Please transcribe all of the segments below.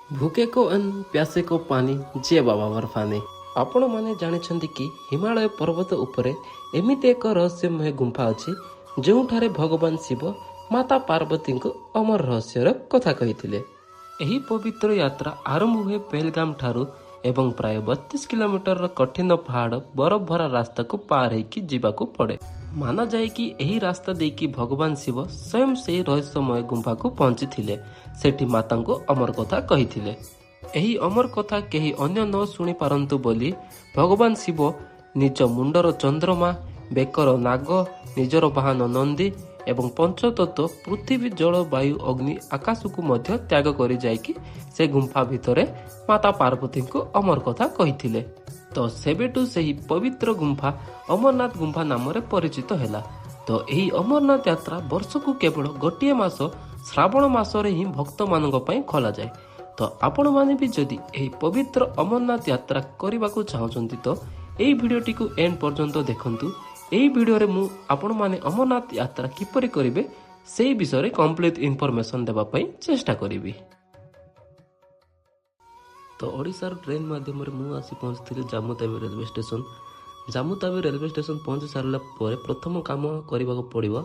ଭୁକେ କୋ ଅନ୍ନ ପ୍ୟାସେ କୋ ପାନି ଯେ ବାବା ବରଫାନି। ଆପଣମାନେ ଜାଣିଛନ୍ତି କି ହିମାଳୟ ପର୍ବତ ଉପରେ ଏମିତି ଏକ ରହସ୍ୟମୟ ଗୁମ୍ଫା ଅଛି ଯେଉଁଠାରେ ଭଗବାନ ଶିବ ମାତା ପାର୍ବତୀଙ୍କୁ ଅମର ରହସ୍ୟର କଥା କହିଥିଲେ। ଏହି ପବିତ୍ର ଯାତ୍ରା ଆରମ୍ଭ ହୁଏ ପେହେଲଗାମ ଠାରୁ ଏବଂ ପ୍ରାୟ 32 କିଲୋମିଟରର କଠିନ ପାହାଡ଼ ବରଫ ଭରା ରାସ୍ତାକୁ ପାର ହେଇକି ଯିବାକୁ ପଡ଼େ। ମାନାଯାଏ କି ଏହି ରାସ୍ତା ଦେଇକି ଭଗବାନ ଶିବ ସ୍ୱୟଂ ସେହି ରହସ୍ୟମୟ ଗୁମ୍ଫାକୁ ପହଞ୍ଚିଥିଲେ। ସେଠି ମାତାଙ୍କୁ ଅମର କଥା କହିଥିଲେ। ଏହି ଅମର କଥା କେହି ଅନ୍ୟ ନ ଶୁଣି ପାରନ୍ତୁ ବୋଲି ଭଗବାନ ଶିବ ନିଜ ମୁଣ୍ଡର ଚନ୍ଦ୍ରମା, ବେକର ନାଗ, ନିଜର ବାହନ ନନ୍ଦୀ ଏବଂ ପଞ୍ଚତତ୍ତ୍ୱ ପୃଥିବୀ, ଜଳ, ବାୟୁ, ଅଗ୍ନି, ଆକାଶକୁ ମଧ୍ୟ ତ୍ୟାଗ କରି ଯାଇକି ସେ ଗୁମ୍ଫା ଭିତରେ ମାତା ପାର୍ବତୀଙ୍କୁ ଅମର କଥା କହିଥିଲେ। ତ ସେବେଠୁ ସେହି ପବିତ୍ର ଗୁମ୍ଫା ଅମରନାଥ ଗୁମ୍ଫା ନାମରେ ପରିଚିତ ହେଲା। ତ ଏହି ଅମରନାଥ ଯାତ୍ରା ବର୍ଷକୁ କେବଳ ଗୋଟିଏ ମାସ ଶ୍ରାବଣ ମାସରେ ହିଁ ଭକ୍ତମାନଙ୍କ ପାଇଁ ଖୋଲାଯାଏ। ତ ଆପଣମାନେ ବି ଯଦି ଏହି ପବିତ୍ର ଅମରନାଥ ଯାତ୍ରା କରିବାକୁ ଚାହୁଁଛନ୍ତି ତ ଏହି ଭିଡ଼ିଓଟିକୁ ଏଣ୍ଡ ପର୍ଯ୍ୟନ୍ତ ଦେଖନ୍ତୁ। ଏହି ଭିଡ଼ିଓରେ ମୁଁ ଆପଣମାନେ ଅମରନାଥ ଯାତ୍ରା କିପରି କରିବେ ସେହି ବିଷୟରେ କମ୍ପ୍ଲିଟ୍ ଇନଫର୍ମେସନ୍ ଦେବା ପାଇଁ ଚେଷ୍ଟା କରିବି। ତ ଓଡ଼ିଶାର ଟ୍ରେନ୍ ମାଧ୍ୟମରେ ମୁଁ ଆସି ପହଞ୍ଚିଥିଲି Jammu Tawi railway station. Jammu Tawi railway station ପହଞ୍ଚି ସାରିଲା ପରେ ପ୍ରଥମ କାମ କରିବାକୁ ପଡ଼ିବ,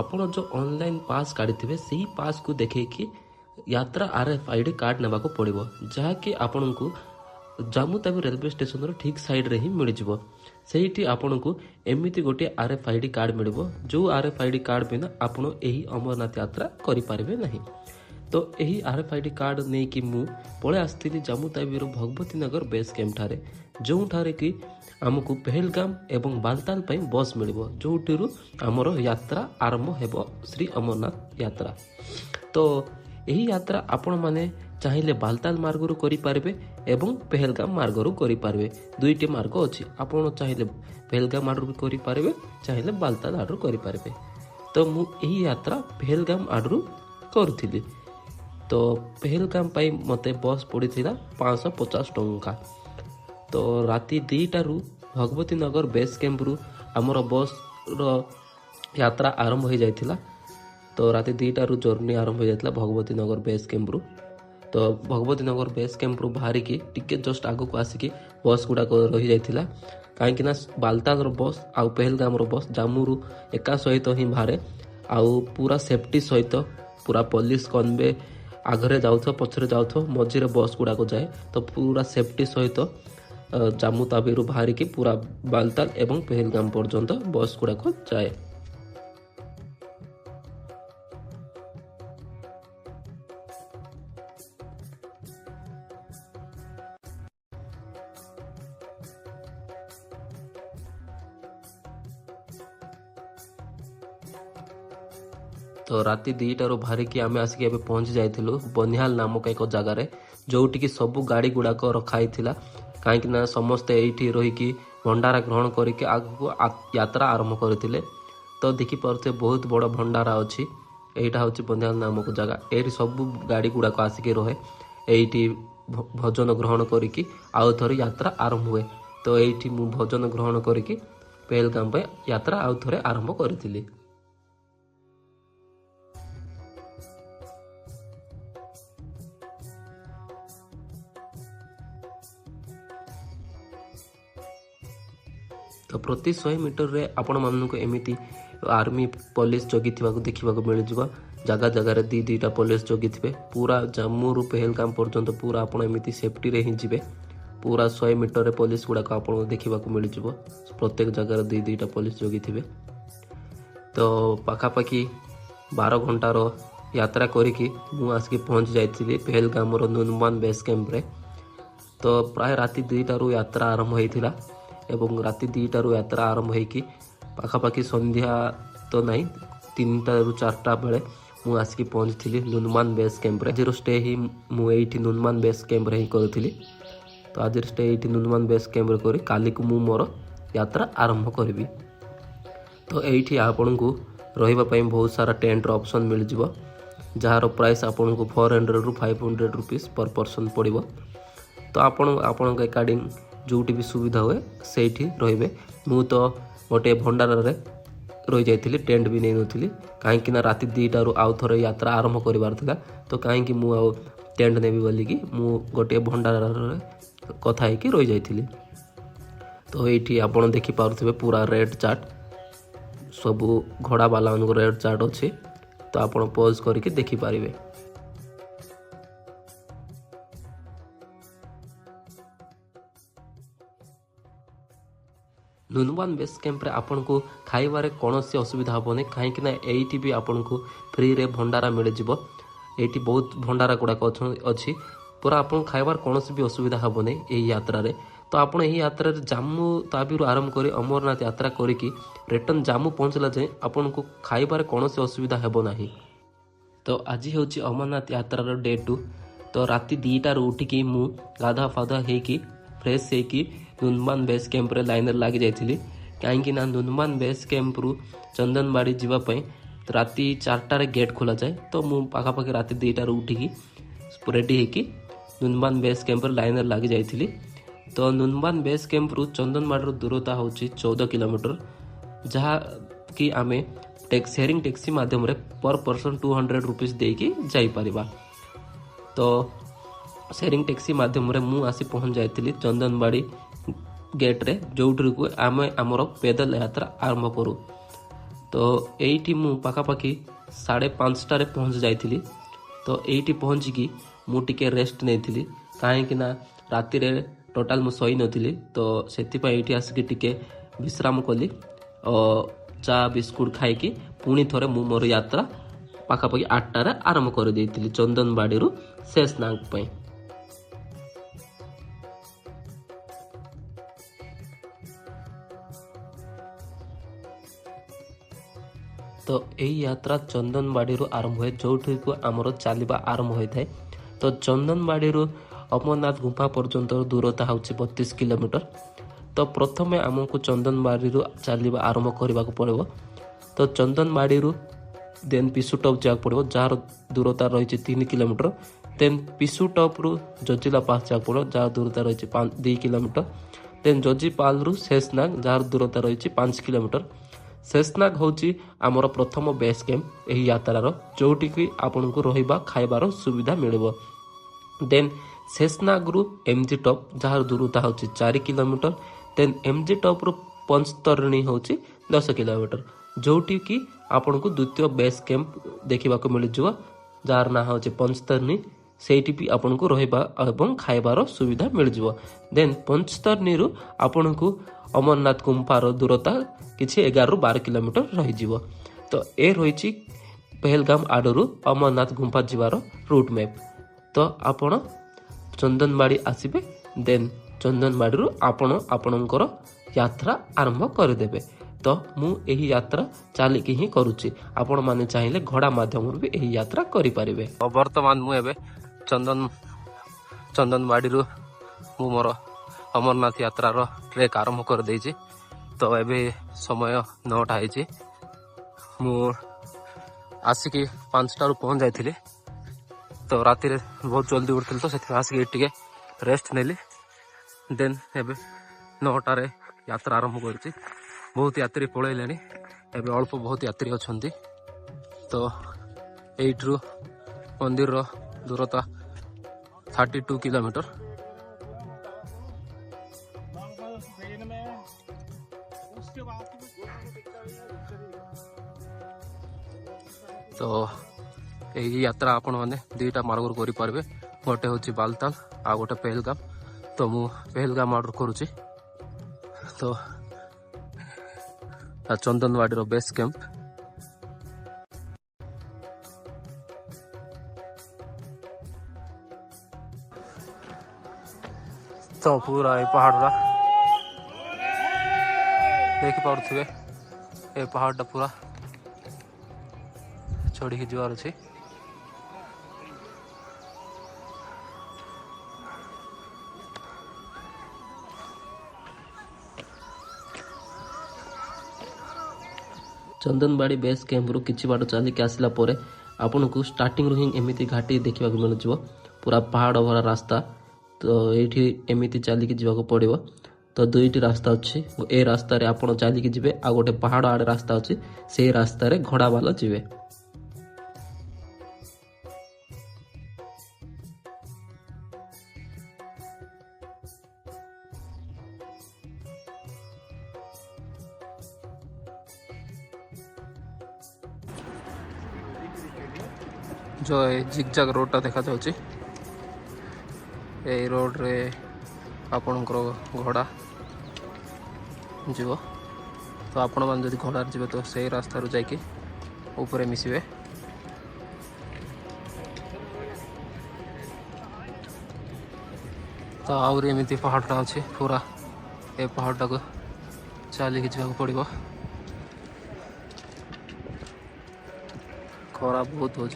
ଆପଣ ଯେଉଁ ଅନଲାଇନ୍ ପାସ୍ କାଢ଼ିଥିବେ ସେହି ପାସ୍କୁ ଦେଖେଇକି ଯାତ୍ରା RFID କାର୍ଡ଼ ନେବାକୁ ପଡ଼ିବ, ଯାହାକି ଆପଣଙ୍କୁ ଜାମ୍ମୁତାୱି ରେଲୱେ ଷ୍ଟେସନର ଠିକ୍ ସାଇଡ଼୍ରେ ହିଁ ମିଳିଯିବ। ସେଇଠି ଆପଣଙ୍କୁ ଏମିତି ଗୋଟିଏ RFID କାର୍ଡ଼ ମିଳିବ, ଯେଉଁ RFID କାର୍ଡ଼ ବିନା ଆପଣ ଏହି ଅମରନାଥ ଯାତ୍ରା କରିପାରିବେ ନାହିଁ। ତ ଏହି RFID କାର୍ଡ଼ ନେଇକି ମୁଁ ପଳେଇ ଆସିଥିଲି ଜାମ୍ମୁତାୱିର ଭଗବତୀ ନଗର ବେସ୍ କ୍ୟାମ୍ପଠାରେ, ଯେଉଁଠାରେ କି ଆମକୁ ପେହେଲଗାମ ଏବଂ ବାଲତାଲ ପାଇଁ ବସ୍ ମିଳିବ, ଯେଉଁଥିରୁ ଆମର ଯାତ୍ରା ଆରମ୍ଭ ହେବ ଶ୍ରୀ ଅମରନାଥ ଯାତ୍ରା। ତ ଏହି ଯାତ୍ରା ଆପଣମାନେ ଚାହିଁଲେ ବାଲତାଲ ମାର୍ଗରୁ କରିପାରିବେ ଏବଂ ପେହେଲଗାମ ମାର୍ଗରୁ କରିପାରିବେ। ଦୁଇଟି ମାର୍ଗ ଅଛି, ଆପଣ ଚାହିଁଲେ ପେହେଲଗାମ ଆଡ଼ରୁ କରିପାରିବେ, ଚାହିଁଲେ ବାଲତାଲ ଆଡ଼ରୁ କରିପାରିବେ। ତ ମୁଁ ଏହି ଯାତ୍ରା ପେହେଲଗାମ ଆଡ଼ରୁ କରୁଥିଲି। ତ ପେହେଲଗାମ ପାଇଁ ମୋତେ ବସ୍ ପଡ଼ିଥିଲା 550 ଟଙ୍କା। ତ ରାତି 2ଟାରୁ ଭଗବତୀ ନଗର ବେସ୍ କ୍ୟାମ୍ପରୁ ଆମର ବସ୍ର ଯାତ୍ରା ଆରମ୍ଭ ହୋଇଯାଇଥିଲା। ତ ରାତି 2ଟାରୁ ଜର୍ଣ୍ଣି ଆରମ୍ଭ ହୋଇଯାଇଥିଲା ଭଗବତୀ ନଗର ବେସ୍ କ୍ୟାମ୍ପରୁ। ତ ଭଗବତୀ ନଗର ବେସ୍ କ୍ୟାମ୍ପରୁ ବାହାରିକି ଟିକେ ଜଷ୍ଟ ଆଗକୁ ଆସିକି ବସ୍ ଗୁଡ଼ାକ ରହିଯାଇଥିଲା, କାହିଁକିନା ବାଲତାଲର ବସ୍ ଆଉ ପେହେଲଗାମର ବସ୍ ଜାମ୍ମୁରୁ ଏକା ସହିତ ହିଁ ବାହାରେ। ଆଉ ପୁରା ସେଫ୍ଟି ସହିତ ପୁରା ପୋଲିସ କନଭେ ଆଗରେ ଯାଉଥିବ, ପଛରେ ଯାଉଥିବ, ମଝିରେ ବସ୍ ଗୁଡ଼ାକ ଯାଏ। ତ ପୁରା ସେଫ୍ଟି ସହିତ ଜାମ୍ମୁତାୱିରୁ ବାହାରିକି ପୁରା ବାଲତାଲ ଏବଂ ପେହେଲଗାମ ପର୍ଯ୍ୟନ୍ତ ବସ୍ ଗୁଡ଼ାକ ଯାଏ। ତ ରାତି 2ଟାରୁ ବାହାରିକି ଆମେ ଆସିକି ଏବେ ପହଞ୍ଚି ଯାଇଥିଲୁ ବନିହାଲ ନାମକ ଏକ ଜାଗାରେ, ଯେଉଁଠିକି ସବୁ ଗାଡ଼ି ଗୁଡ଼ାକ ରଖା ହେଇଥିଲା, କାହିଁକିନା ସମସ୍ତେ ଏଇଠି ରହିକି ଭଣ୍ଡାରା ଗ୍ରହଣ କରିକି ଆଗକୁ ଯାତ୍ରା ଆରମ୍ଭ କରିଥିଲେ। ତ ଦେଖିପାରୁଥିବେ ବହୁତ ବଡ଼ ଭଣ୍ଡାରା ଅଛି। ଏଇଟା ହେଉଛି ବନିହାଲ ନାମକ ଜାଗା। ଏଇଠି ସବୁ ଗାଡ଼ି ଗୁଡ଼ାକ ଆସିକି ରହେ, ଏଇଠି ଭୋଜନ ଗ୍ରହଣ କରିକି ଆଉ ଥରେ ଯାତ୍ରା ଆରମ୍ଭ ହୁଏ। ତ ଏଇଠି ମୁଁ ଭୋଜନ ଗ୍ରହଣ କରିକି ପେହେଲଗାମ ପାଇଁ ଯାତ୍ରା ଆଉ ଥରେ ଆରମ୍ଭ କରିଥିଲି। ତ ପ୍ରତି 100 ମିଟରରେ ଆପଣମାନଙ୍କୁ ଏମିତି ଆର୍ମି ପୋଲିସ ଜଗିଥିବାକୁ ଦେଖିବାକୁ ମିଳିଯିବ। ଜାଗା ଜାଗାରେ ଦୁଇଟା ପୋଲିସ ଜଗିଥିବେ। ପୁରା ଜାମ୍ମୁରୁ ପେହେଲଗାମ ପର୍ଯ୍ୟନ୍ତ ପୁରା ଆପଣ ଏମିତି ସେଫ୍ଟିରେ ହିଁ ଯିବେ। ପୁରା 100 ମିଟରରେ ପୋଲିସ ଗୁଡ଼ାକ ଆପଣଙ୍କୁ ଦେଖିବାକୁ ମିଳିଯିବ। ପ୍ରତ୍ୟେକ ଜାଗାରେ ଦୁଇଟା ପୋଲିସ ଜଗିଥିବେ। ତ ପାଖାପାଖି 12 ଘଣ୍ଟାର ଯାତ୍ରା କରିକି ମୁଁ ଆସିକି ପହଞ୍ଚି ଯାଇଥିଲି ପେହେଲଗାମର ନୁନମାନ ବେସ୍ କ୍ୟାମ୍ପରେ। ତ ପ୍ରାୟ ରାତି 2ଟାରୁ ଯାତ୍ରା ଆରମ୍ଭ ହୋଇଥିଲା ଏବଂ ରାତି 2ଟାରୁ ଯାତ୍ରା ଆରମ୍ଭ ହୋଇକି ପାଖାପାଖି ସନ୍ଧ୍ୟା ତ ନାହିଁ 3ଟାରୁ 4ଟା ବେଳେ ମୁଁ ଆସିକି ପହଞ୍ଚିଥିଲି ନୁନମାନ ବେସ୍ କ୍ୟାମ୍ପରେ। ଆଜିର ଷ୍ଟେ ହିଁ ମୁଁ ଏଇଠି ନୁନମାନ ବେସ୍ କ୍ୟାମ୍ପରେ ହିଁ କରିଥିଲି। ତ ଆଜିର ଷ୍ଟେ ଏଇଠି ନୁନମାନ ବେସ୍ କ୍ୟାମ୍ପରେ କରି କାଲିକୁ ମୁଁ ମୋର ଯାତ୍ରା ଆରମ୍ଭ କରିବି। ତ ଏଇଠି ଆପଣଙ୍କୁ ରହିବା ପାଇଁ ବହୁତ ସାରା ଟେଣ୍ଟର ଅପସନ୍ ମିଳିଯିବ, ଯାହାର ପ୍ରାଇସ୍ ଆପଣଙ୍କୁ 400ରୁ 500 ରୁପିସ୍ ପର୍ ପର୍ସନ୍ ପଡ଼ିବ। ତ ଆପଣଙ୍କ ଆକର୍ଡ଼ିଂ ଯେଉଁଠି ବି ସୁବିଧା ହୁଏ ସେଇଠି ରହିବେ। ମୁଁ ତ ଗୋଟିଏ ଭଣ୍ଡାରରେ ରହିଯାଇଥିଲି, ଟେଣ୍ଟ ବି ନେଇନଥିଲି, କାହିଁକିନା ରାତି 2ଟାରୁ ଆଉ ଥରେ ଯାତ୍ରା ଆରମ୍ଭ କରିବାର ଥିଲା। ତ କାହିଁକି ମୁଁ ଆଉ ଟେଣ୍ଟ ନେବି ବୋଲିକି ମୁଁ ଗୋଟିଏ ଭଣ୍ଡାରରେ କଥା ହେଇକି ରହିଯାଇଥିଲି। ତ ଏଇଠି ଆପଣ ଦେଖିପାରୁଥିବେ ପୁରା ରେଡ୍ ଚାର୍ଟ, ସବୁ ଘୋଡ଼ାବାଲାମାନଙ୍କୁ ରେଡ୍ ଚାର୍ଟ ଅଛି। ତ ଆପଣ ପଜ୍ କରିକି ଦେଖିପାରିବେ। ନୁନବାନ ବେସ୍ କ୍ୟାମ୍ପରେ ଆପଣଙ୍କୁ ଖାଇବାରେ କୌଣସି ଅସୁବିଧା ହେବନି, କାହିଁକିନା ଏଇଠି ବି ଆପଣଙ୍କୁ ଫ୍ରିରେ ଭଣ୍ଡାରା ମିଳିଯିବ। ଏଇଠି ବହୁତ ଭଣ୍ଡାରା ଗୁଡ଼ାକ ଅଛି, ପୁରା ଆପଣଙ୍କୁ ଖାଇବାର କୌଣସି ବି ଅସୁବିଧା ହେବନି ଏହି ଯାତ୍ରାରେ। ତ ଆପଣ ଏହି ଯାତ୍ରାରେ ଜାମ୍ମୁ ତାବିରୁ ଆରମ୍ଭ କରି ଅମରନାଥ ଯାତ୍ରା କରିକି ରିଟର୍ଣ୍ଣ ଜାମ୍ମୁ ପହଞ୍ଚିଲା ଯାଏଁ ଆପଣଙ୍କୁ ଖାଇବାରେ କୌଣସି ଅସୁବିଧା ହେବ ନାହିଁ। ତ ଆଜି ହେଉଛି ଅମରନାଥ ଯାତ୍ରାର ଡେ 2। ତ ରାତି 2ଟାରୁ ଉଠିକି ମୁଁ ଗାଧୁଆ ଫାଧୁଆ ହେଇକି ଫ୍ରେଶ୍ ହେଇକି ନୁନବାନ ବେସ୍ କ୍ୟାମ୍ପରେ ଲାଇନରେ ଲାଗି ଯାଇଥିଲି। କାହିଁକିନା ନୁନବାନ ବେସ୍ କ୍ୟାମ୍ପରୁ ଚନ୍ଦନବାଡ଼ି ଯିବା ପାଇଁ ରାତି 4ଟାରେ ଗେଟ୍ ଖୋଲାଯାଏ। ତ ମୁଁ ପାଖାପାଖି ରାତି 2ଟାରୁ ଉଠିକି ରେଡ଼ି ହେଇକି ନୁନବାନ ବେସ୍ କ୍ୟାମ୍ପରେ ଲାଇନରେ ଲାଗି ଯାଇଥିଲି। ତ ନୁନବାନ ବେସ୍ କ୍ୟାମ୍ପରୁ ଚନ୍ଦନବାଡ଼ିର ଦୂରତା ହେଉଛି 14 କିଲୋମିଟର, ଯାହାକି ଆମେ ସେୟାରିଂ ଟ୍ୟାକ୍ସି ମାଧ୍ୟମରେ ପର୍ ପର୍ସନ୍ 200 ରୁପିଜ୍ ଦେଇକି ଯାଇପାରିବା। ତ ସେୟାରିଂ ଟ୍ୟାକ୍ସି ମାଧ୍ୟମରେ ମୁଁ ଆସି ପହଞ୍ଚି ଯାଇଥିଲି ଚନ୍ଦନବାଡ଼ି ଗେଟ୍ରେ, ଯେଉଁଠିକୁ ଆମେ ଆମର ପେଦଲ ଯାତ୍ରା ଆରମ୍ଭ କରୁ। ତ ଏଇଠି ମୁଁ ପାଖାପାଖି 5:30ଟାରେ ପହଞ୍ଚି ଯାଇଥିଲି। ତ ଏଇଠି ପହଞ୍ଚିକି ମୁଁ ଟିକେ ରେଷ୍ଟ ନେଇଥିଲି, କାହିଁକିନା ରାତିରେ ଟୋଟାଲ୍ ମୁଁ ଶୋଇନଥିଲି। ତ ସେଥିପାଇଁ ଏଇଠି ଆସିକି ଟିକେ ବିଶ୍ରାମ କଲି। ଚା ବିସ୍କୁଟ ଖାଇକି ପୁଣି ଥରେ ମୁଁ ମୋର ଯାତ୍ରା ପାଖାପାଖି 8ଟାରେ ଆରମ୍ଭ କରିଦେଇଥିଲି ଚନ୍ଦନବାଡ଼ିରୁ ଶେଷନାଗ ପାଇଁ। ତ ଏହି ଯାତ୍ରା ଚନ୍ଦନବାଡ଼ିରୁ ଆରମ୍ଭ ହୁଏ, ଯେଉଁଠିକୁ ଆମର ଚାଲିବା ଆରମ୍ଭ ହୋଇଥାଏ। ତ ଚନ୍ଦନବାଡ଼ିରୁ ଅମରନାଥ ଗୁମ୍ଫା ପର୍ଯ୍ୟନ୍ତ ଦୂରତା ହେଉଛି 32 କିଲୋମିଟର। ତ ପ୍ରଥମେ ଆମକୁ ଚନ୍ଦନବାଡ଼ିରୁ ଚାଲିବା ଆରମ୍ଭ କରିବାକୁ ପଡ଼ିବ। ତ ଚନ୍ଦନବାଡ଼ିରୁ ଦେନ୍ ପିସୁ ଟପ୍ ଯିବାକୁ ପଡ଼ିବ, ଯାହାର ଦୂରତା ରହିଛି 3 କିଲୋମିଟର। ଦେନ୍ ପିସୁ ଟପ୍ରୁ ଜଜିଲା ପାସ୍ ଯିବାକୁ ପଡ଼ିବ, ଯାହାର ଦୂରତା ରହିଛି 2 କିଲୋମିଟର। ଦେନ୍ ଜଜିପାଲରୁ ଶେଷନାଗ, ଯାହାର ଦୂରତା ରହିଛି 5 କିଲୋମିଟର। ଶେଷନାଗ ହେଉଛି ଆମର ପ୍ରଥମ ବେସ୍ କ୍ୟାମ୍ପ ଏହି ଯାତ୍ରାର, ଯେଉଁଠିକି ଆପଣଙ୍କୁ ରହିବା ଖାଇବାର ସୁବିଧା ମିଳିବ। ଦେନ୍ ଶେଷନାଗରୁ ଏମ୍ଜି ଟପ୍, ଯାହାର ଦୂରତା ହେଉଛି 4 କିଲୋମିଟର। ଦେନ୍ ଏମ୍ଜି ଟପ୍ରୁ ପଞ୍ଚତରଣୀ ହେଉଛି 10 କିଲୋମିଟର, ଯେଉଁଠିକି ଆପଣଙ୍କୁ ଦ୍ୱିତୀୟ ବେସ୍ କ୍ୟାମ୍ପ ଦେଖିବାକୁ ମିଳିଯିବ, ଯାହାର ନାଁ ହେଉଛି ପଞ୍ଚତରଣୀ। ସେଇଠି ବି ଆପଣଙ୍କୁ ରହିବା ଏବଂ ଖାଇବାର ସୁବିଧା ମିଳିଯିବ। ଦେନ୍ ପଞ୍ଚତରଣୀରୁ ଆପଣଙ୍କୁ ଅମରନାଥ ଗୁମ୍ଫାର ଦୂରତା କିଛି 11ରୁ 12 କିଲୋମିଟର ରହିଯିବ। ତ ଏ ରହିଛି ପେହେଲଗାମ ଆଡ଼ରୁ ଅମରନାଥ ଗୁମ୍ଫା ଯିବାର ରୁଟ୍ ମ୍ୟାପ୍। ତ ଆପଣ ଚନ୍ଦନବାଡ଼ି ଆସିବେ, ଦେନ୍ ଚନ୍ଦନବାଡ଼ିରୁ ଆପଣ ଆପଣଙ୍କର ଯାତ୍ରା ଆରମ୍ଭ କରିଦେବେ। ତ ମୁଁ ଏହି ଯାତ୍ରା ଚାଲିକି ହିଁ କରୁଛି, ଆପଣମାନେ ଚାହିଁଲେ ଘୋଡ଼ା ମାଧ୍ୟମରେ ବି ଏହି ଯାତ୍ରା କରିପାରିବେ। ବର୍ତ୍ତମାନ ମୁଁ ଏବେ ଚନ୍ଦନବାଡ଼ିରୁ ମୁଁ ମୋର ଅମରନାଥ ଯାତ୍ରାର ଟ୍ରେକ୍ ଆରମ୍ଭ କରିଦେଇଛି। ତ ଏବେ ସମୟ 9ଟା ହେଇଛି। ମୁଁ ଆସିକି 5ଟାରୁ ପହଞ୍ଚି ଯାଇଥିଲି। ତ ରାତିରେ ବହୁତ ଜଲ୍ଦି ଉଠିଥିଲି, ତ ସେଥିପାଇଁ ଆସିକି ଟିକେ ରେଷ୍ଟ ନେଲି। ଦେନ୍ ଏବେ 9ଟାରେ ଯାତ୍ରା ଆରମ୍ଭ କରିଛି। ବହୁତ ଯାତ୍ରୀ ପଳେଇଲେଣି, ଏବେ ଅଳ୍ପ ବହୁତ ଯାତ୍ରୀ ଅଛନ୍ତି। ତ ଏଇଠରୁ ମନ୍ଦିରର ଦୂରତା 32 କିଲୋମିଟର। ତ ଏହି ଯାତ୍ରା ଆପଣମାନେ 2ଟା ମାର୍ଗରୁ କରିପାରିବେ, ଗୋଟେ ହେଉଛି ବାଲତାଲ ଆଉ ଗୋଟେ ପେହେଲଗାମ। ତ ମୁଁ ପେହେଲଗାମ ଆଡ଼ରୁ କରୁଛି। ତ ଚନ୍ଦନବାଡ଼ିର ବେସ୍ କ୍ୟାମ୍ପ। ତ ପୁରା ଏ ପାହାଡ଼ଟା ଦେଖିପାରୁଥିବେ, ଏ ପାହାଡ଼ଟା ପୁରା ଚଢ଼ିକି ଯିବାର ଅଛି। ଚନ୍ଦନବାଡ଼ି ବେସ୍ କ୍ୟାମ୍ପରୁ କିଛି ବାଟ ଚାଲିକି ଆସିଲା ପରେ ଆପଣଙ୍କୁ ଷ୍ଟାର୍ଟିଂରୁ ହିଁ ଏମିତି ଘାଟି ଦେଖିବାକୁ ମିଳିଯିବ, ପୁରା ପାହାଡ଼ ଭରା ରାସ୍ତା। ତ ଏଇଠି ଏମିତି ଚାଲିକି ଯିବାକୁ ପଡ଼ିବ। ତ 2ଟି ରାସ୍ତା ଅଛି, ଏ ରାସ୍ତାରେ ଆପଣ ଚାଲିକି ଯିବେ, ଆଉ ଗୋଟେ ପାହାଡ଼ ଆଡ଼େ ରାସ୍ତା ଅଛି, ସେଇ ରାସ୍ତାରେ ଘୋଡ଼ାବାଲା ଯିବେ। जो जिगजाग रोडटा देखा जाउची ए रोड रे आपणकर घोड़ा जीव तो आपण मैंने जब घोड़ार जी तो से रास्तार जाकि ऊपर मिसवे तो आउरी एमती पहाड़टा अच्छे पूरा ए पहाड़टा को चलिकी जावाक पड़ो खरा बहुत हो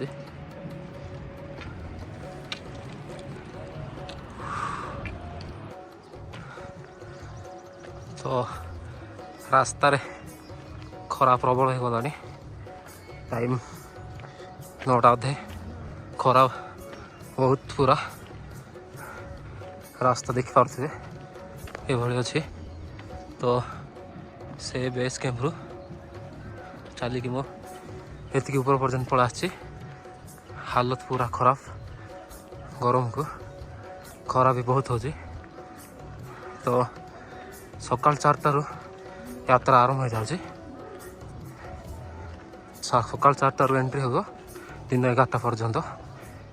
तो रास्तार खरा प्रबल हो गलानी टाइम 9टा अधे खरा बहुत पूरा रास्ता देखिपे ये अच्छे तो से बेस कैंप रु चलिकी मो एति ऊपर पर्यटन पड़ा हालत पूरा खराब गरम को खरा भी बहुत हो तो सकाल 4टारू यात्रा आरंभ हो जाए सकाल 4टारू एंट्री होगा दिन 11टा पर्यंत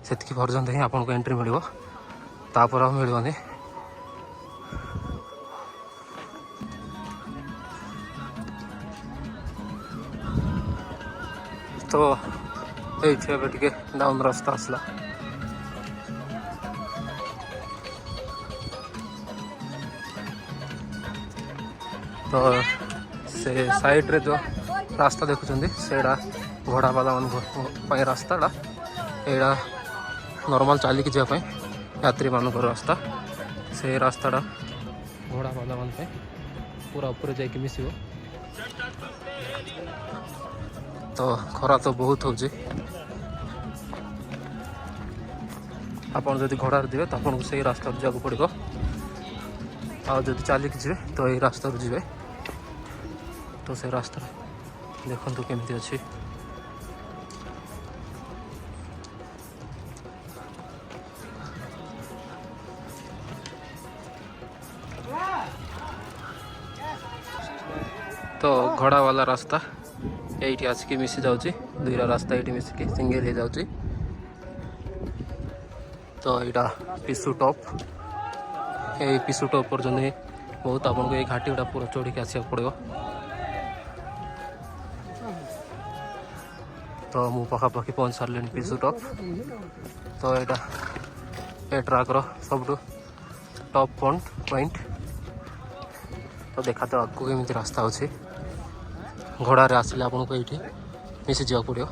से पर्यंत ही आपको एंट्री मिल तापर मिलनी तो ये डाउन रास्ता आसला तो से साइड रे जो रास्ता देखुं सेड़ा घोड़ा बाला मान रास्ताटा एड़ा नॉर्मल चलिकी जावाई यात्री मान रास्ता से रास्ताटा घोड़ा बाला मान पूरा ऊपर जाकि मिसिबो तो खरा तो बहुत हो आपन जदि घोड़ार दिवे तो आपन को सही रास्ता जाकू पड़ो आ जदि चलिकी जी तो यही रास्ता जी तो से रास्ता देखु केमती अच्छी तो घोड़ा वाला रास्ता ये आसिक मिसी जाऊँगी दुईटा रास्ता ये मिसिक सिंगल हो जाऊँगी तो यहाँ पिसु टॉप ये पिसु टॉप पर्यटन बहुत आपको ये घाटी गुड़ा पूरा चढ़ी के आसक पड़ो तो मु पखापाखि पहुँच सारे पिसु टॉप तो ये ट्राक सब टॉप पॉइंट तो देखा तो आगू केमी रास्ता अच्छे घोड़ारे आसिले आपको ये मिसी जावाक पड़ो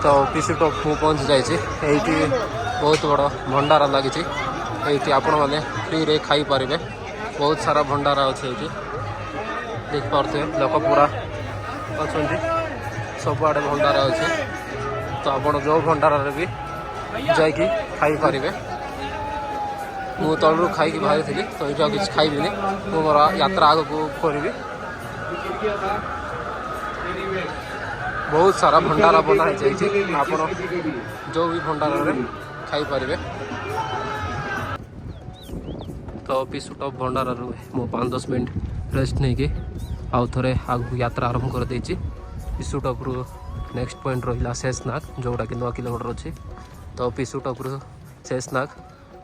तो पिसी टॉप मु पहुँच जाइए बहुत बड़ा भंडारा लगी आपण मैंने फ्री रे खाई पारे बहुत सारा भंडारा अच्छे देख पारे लोक पूरा अच्छा सब आड़े भंडारा अच्छे तो आप जो भंडारा भी जाकि खाई पारे मु तलू खाई बाहरी थी तो ये किसी खाइबी मु मोर यात्रा आग को करी बहुत सारा भंडारा बना आप जो भी भंडारा खाई पारे तो पिसु टॉप भंडारा मु 5-10 मिनट रेस्ट नहीं कि आउ थे आग यात्रा आरंभ कर देछि पिसु टॉप रु नेक्स्ट पॉइंट रहा शेषनाग जोटा कि 9 किलोमीटर अच्छी तो पिसु टॉप रु शेषनाग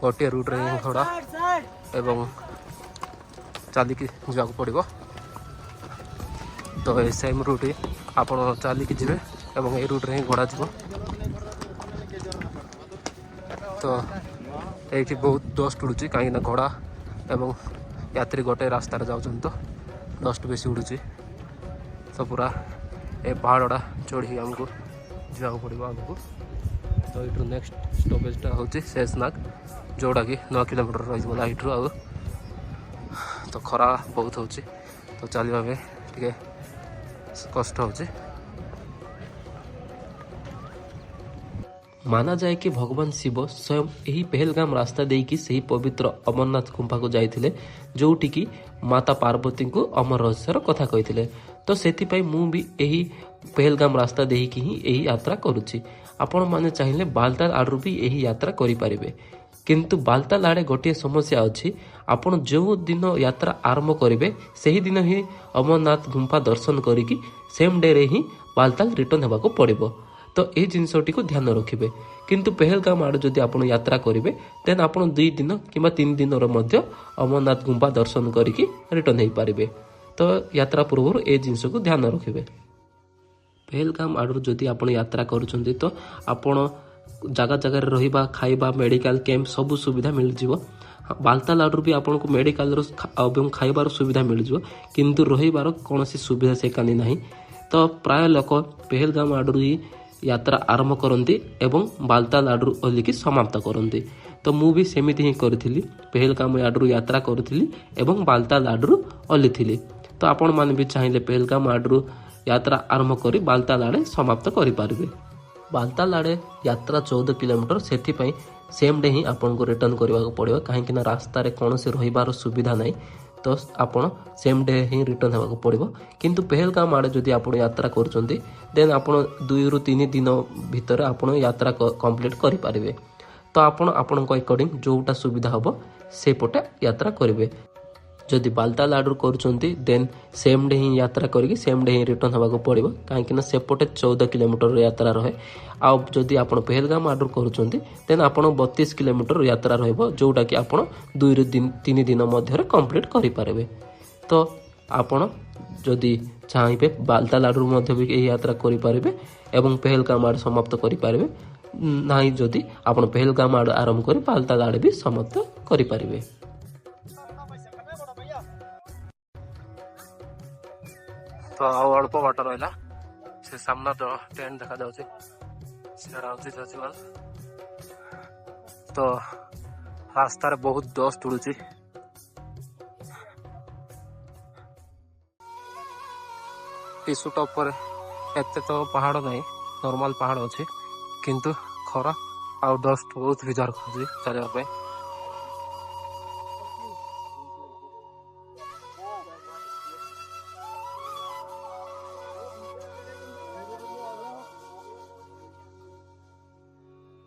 गोटे रूट रे घोड़ा एवं चलिकी जावाक पड़ो तो सेम रूट आप चलिकी जी एवं ये रूट रे घोड़ा जीव तो ये बहुत डस्ट उड़ू कहीं घोड़ा एवं यात्री गोटे रास्तार जाऊँ तो डस्ट बेसी उड़ू तो पूरा ए पहाड़ा चढ़ी आमको जावाक पड़ो आगू तो ये नेक्स्ट स्टॉपेजटा हूँ शेषनाग जोड़ा कि 9 किलोमीटर रही लाइट्रु आ तो खरा बहुत हो तो चलवा टे कष्ट हो ମାନାଯାଏ କି ଭଗବାନ ଶିବ ସ୍ୱୟଂ ଏହି ପେହେଲଗାମ ରାସ୍ତା ଦେଇକି ସେହି ପବିତ୍ର ଅମରନାଥ ଗୁମ୍ଫାକୁ ଯାଇଥିଲେ, ଯେଉଁଠିକି ମାତା ପାର୍ବତୀଙ୍କୁ ଅମର ରହସ୍ୟର କଥା କହିଥିଲେ। ତ ସେଥିପାଇଁ ମୁଁ ବି ଏହି ପେହେଲଗାମ ରାସ୍ତା ଦେଇକି ହିଁ ଏହି ଯାତ୍ରା କରୁଛି। ଆପଣମାନେ ଚାହିଁଲେ ବାଲତାଲ ଆଡ଼ରୁ ବି ଏହି ଯାତ୍ରା କରିପାରିବେ। କିନ୍ତୁ ବାଲତାଲ ଆଡ଼େ ଗୋଟିଏ ସମସ୍ୟା ଅଛି, ଆପଣ ଯେଉଁ ଦିନ ଯାତ୍ରା ଆରମ୍ଭ କରିବେ ସେହିଦିନ ହିଁ ଅମରନାଥ ଗୁମ୍ଫା ଦର୍ଶନ କରିକି ସେମ୍ ଡେରେ ହିଁ ବାଲତାଲ ରିଟର୍ନ ହେବାକୁ ପଡ଼ିବ। ତ ଏହି ଜିନିଷଟିକୁ ଧ୍ୟାନ ରଖିବେ। କିନ୍ତୁ ପେହେଲଗାମ ଆଡ଼େ ଯଦି ଆପଣ ଯାତ୍ରା କରିବେ ଦେନ୍ ଆପଣ 2 ଦିନ କିମ୍ବା 3 ଦିନର ମଧ୍ୟ ଅମରନାଥ ଗୁମ୍ଫା ଦର୍ଶନ କରିକି ରିଟର୍ନ ହେଇପାରିବେ। ତ ଯାତ୍ରା ପୂର୍ବରୁ ଏ ଜିନିଷକୁ ଧ୍ୟାନ ରଖିବେ। ପେହେଲଗାମ ଆଡ଼ରୁ ଯଦି ଆପଣ ଯାତ୍ରା କରୁଛନ୍ତି ତ ଆପଣ ଜାଗା ଜାଗାରେ ରହିବା, ଖାଇବା, ମେଡ଼ିକାଲ କ୍ୟାମ୍ପ ସବୁ ସୁବିଧା ମିଳିଯିବ। ବାଲତାଲ ଆଡ଼ରୁ ବି ଆପଣଙ୍କୁ ମେଡ଼ିକାଲର ଏବଂ ଖାଇବାର ସୁବିଧା ମିଳିଯିବ, କିନ୍ତୁ ରହିବାର କୌଣସି ସୁବିଧା ସେକାନି ନାହିଁ। ତ ପ୍ରାୟ ଲୋକ ପେହେଲଗାମ ଆଡ଼ରୁ ହିଁ ଯାତ୍ରା ଆରମ୍ଭ କରନ୍ତି ଏବଂ ବାଲତାଲ ଆଡ଼ରୁ ଓହ୍ଲିକି ସମାପ୍ତ କରନ୍ତି। ତ ମୁଁ ବି ସେମିତି ହିଁ କରିଥିଲି। ପେହେଲଗାମ ଆଡ଼ରୁ ଯାତ୍ରା କରୁଥିଲି ଏବଂ ବାଲତାଲ ଆଡ଼ରୁ ଓହ୍ଲିଥିଲି। ତ ଆପଣମାନେ ବି ଚାହିଁଲେ ପେହେଲଗାମ ଆଡ଼ରୁ ଯାତ୍ରା ଆରମ୍ଭ କରି ବାଲତାଲ ଆଡ଼େ ସମାପ୍ତ କରିପାରିବେ। ବାଲତାଲ ଆଡ଼େ ଯାତ୍ରା 14 କିଲୋମିଟର, ସେଥିପାଇଁ ସେମ୍ ଡେ ହିଁ ଆପଣଙ୍କୁ ରିଟର୍ନ କରିବାକୁ ପଡ଼ିବ, କାହିଁକିନା ରାସ୍ତାରେ କୌଣସି ରହିବାର ସୁବିଧା ନାହିଁ। ତ ଆପଣ ସେମ୍ ଡେ ହିଁ ରିଟର୍ନ ହେବାକୁ ପଡ଼ିବ। କିନ୍ତୁ ପେହେଲଗାମ ଆଡ଼େ ଯଦି ଆପଣ ଯାତ୍ରା କରୁଛନ୍ତି ଦେନ୍ ଆପଣ 2ରୁ 3 ଦିନ ଭିତରେ ଆପଣ ଯାତ୍ରା କମ୍ପ୍ଲିଟ୍ କରିପାରିବେ। ତ ଆପଣ ଆପଣଙ୍କ ଆକର୍ଡ଼ିଂ ଯେଉଁଟା ସୁବିଧା ହେବ ସେପଟେ ଯାତ୍ରା କରିବେ। ଯଦି ବାଲତାଲ ଆଡ଼ରୁ କରୁଛନ୍ତି ଦେନ୍ ସେମ୍ ଡେ ହିଁ ଯାତ୍ରା କରିକି ସେମ୍ ଡେ ହିଁ ରିଟର୍ନ ହେବାକୁ ପଡ଼ିବ, କାହିଁକିନା ସେପଟେ 14 କିଲୋମିଟର ଯାତ୍ରା ରହେ। ଆଉ ଯଦି ଆପଣ ପେହେଲଗାମ ଆଡ଼ରୁ କରୁଛନ୍ତି ଦେନ୍ ଆପଣ 32 କିଲୋମିଟର ଯାତ୍ରା ରହିବ, ଯେଉଁଟାକି ଆପଣ 2ରୁ 3 ଦିନ ମଧ୍ୟରେ କମ୍ପ୍ଲିଟ୍ କରିପାରିବେ। ତ ଆପଣ ଯଦି ଚାହିଁବେ ବାଲତାଲ ଆଡ଼ରୁ ମଧ୍ୟ ବି ଏହି ଯାତ୍ରା କରିପାରିବେ ଏବଂ ପେହେଲଗାମ ଆଡ଼େ ସମାପ୍ତ କରିପାରିବେ। ନାହିଁ ଯଦି ଆପଣ ପେହେଲଗାମ ଆଡ଼େ ଆରମ୍ଭ କରି ବାଲତାଲ ଆଡ଼େ ବି ସମାପ୍ତ କରିପାରିବେ। ତ ଆଉ ଅଳ୍ପ ବାଟ ରହିଲା, ସେ ସାମ୍ନା ଟେଣ୍ଟ ଦେଖାଯାଉଛି, ସେଟା ହେଉଛି ଜଜିବାଲ। ତ ରାସ୍ତାରେ ବହୁତ ଡଷ୍ଟ ଉଡୁଛି। ଟିସୁ ଟପ୍ ପରେ ଏତେ ତ ପାହାଡ଼ ନାହିଁ, ନର୍ମାଲ ପାହାଡ଼ ଅଛି, କିନ୍ତୁ ଖରା ଆଉ ଡଷ୍ଟ ବହୁତ ବିଜାର କରୁଛି ଚାଲିବା ପାଇଁ।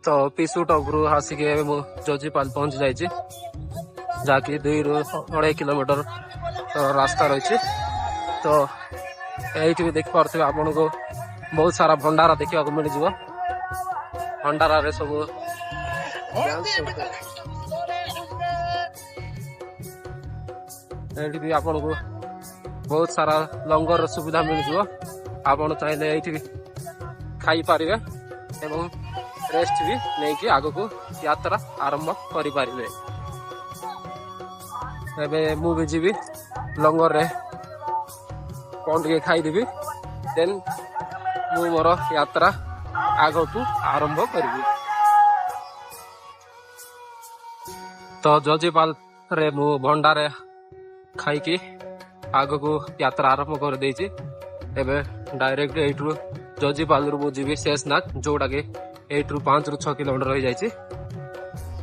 ତ ପିସୁ ଟପରୁ ଆସିକି ଏବେ ମୁଁ ଜଜିପାଲ ପହଞ୍ଚି ଯାଇଛି, ଯାହାକି 2ରୁ 2.5 କିଲୋମିଟର ରାସ୍ତା ରହିଛି। ତ ଏଇଠି ବି ଦେଖିପାରୁଥିବେ ଆପଣଙ୍କୁ ବହୁତ ସାରା ଭଣ୍ଡାର ଦେଖିବାକୁ ମିଳିଯିବ। ଭଣ୍ଡାରରେ ସବୁ ଏଇଠି ବି ଆପଣଙ୍କୁ ବହୁତ ସାରା ଲଙ୍ଗର ସୁବିଧା ମିଳିଯିବ। ଆପଣ ଚାହିଁଲେ ଏଇଠି ବି ଖାଇପାରିବେ ଏବଂ ରେଷ୍ଟ ବି ନେଇକି ଆଗକୁ ଯାତ୍ରା ଆରମ୍ଭ କରିପାରିବେ। ଏବେ ମୁଁ ବି ଯିବି ଲଙ୍ଗରରେ କ'ଣ ଟିକେ ଖାଇଦେବି, ଦେନ୍ ମୁଁ ମୋର ଯାତ୍ରା ଆଗକୁ ଆରମ୍ଭ କରିବି। ତ ଜଜିପାଲରେ ମୁଁ ଭଣ୍ଡାରେ ଖାଇକି ଆଗକୁ ଯାତ୍ରା ଆରମ୍ଭ କରିଦେଇଛି। ଏବେ ଡାଇରେକ୍ଟ ଏଇଠୁ ଜଜିପାଲରୁ ମୁଁ ଯିବି ଶେଷନାଗ, ଯୋଉଟାକି ଏଇଠୁ 5ରୁ 6 କିଲୋମିଟର ରହିଯାଇଛି।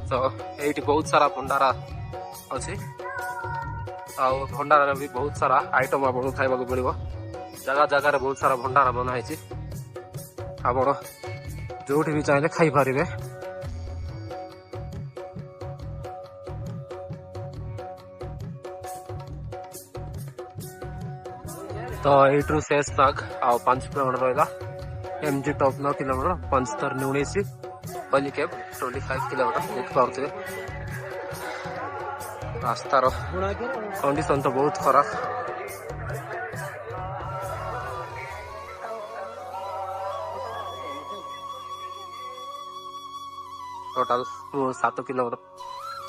ତ ଏଇଠି ବହୁତ ସାରା ଭଣ୍ଡାରା ଅଛି, ଆଉ ଭଣ୍ଡାରରେ ବି ବହୁତ ସାରା ଆଇଟମ୍ ଆପଣଙ୍କୁ ଖାଇବାକୁ ମିଳିବ। ଜାଗା ଜାଗାରେ ବହୁତ ସାରା ଭଣ୍ଡାରା ବନା ହେଇଛି, ଆପଣ ଯୋଉଠି ବି ଚାହିଁଲେ ଖାଇପାରିବେ। ତ ଏଇଠୁ ଶେଷନାଗ ଆଉ 5 କିଲୋମିଟର ରହିଲା। MG top 9 kilometre, 75-19, ବଲିକେବ 25 kilometre. ଦେଖିପାରୁଥିବେ ରାସ୍ତାର କଣ୍ଡିସନ ତ ବହୁତ ଖରାପ। ଟୋଟାଲ ମୁଁ 7 କିଲୋମିଟର